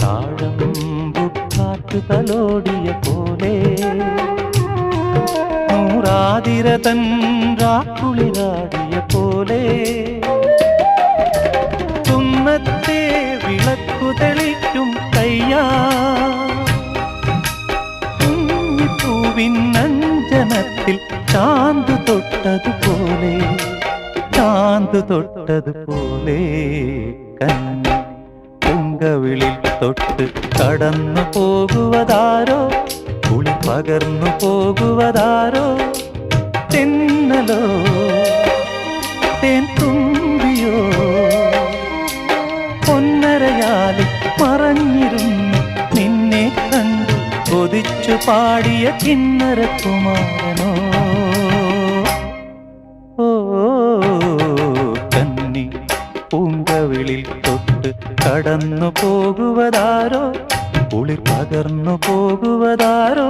താഴമ്പുക്കാറ്റ് തലോടിയ പോലെ നൂറാതിരതൻ രാക്കുളിരാടിയ പോലെ തുന്നത്തെ വിളക്കു തെളിക്കും കയ്യാ പൂവിനഞ്ജനത്തിൽ ചാന്ത് തൊട്ടതുപോലെ ചാന്ത് തൊട്ടതുപോലെ കന്നി പൂങ്കവിളിൽ തൊട്ട് കടന്നു പോകുവതാരോ കുളി പകർന്നു പോകുവതാരോ തെന്നലോ തേൻ തുമ്പിയോ പൊന്നരയാലിൽ മറഞ്ഞിരുന്നു നിന്നെ കണ്ടു കൊതിച്ചു പാടിയ കിന്നരകുമാരനോ ഓ കന്നി പൂങ്കവിളിൽ തൊട്ട് കടന്നു പോകുവതാരോ കുളിർ പകർന്നു പോകുവതാരോ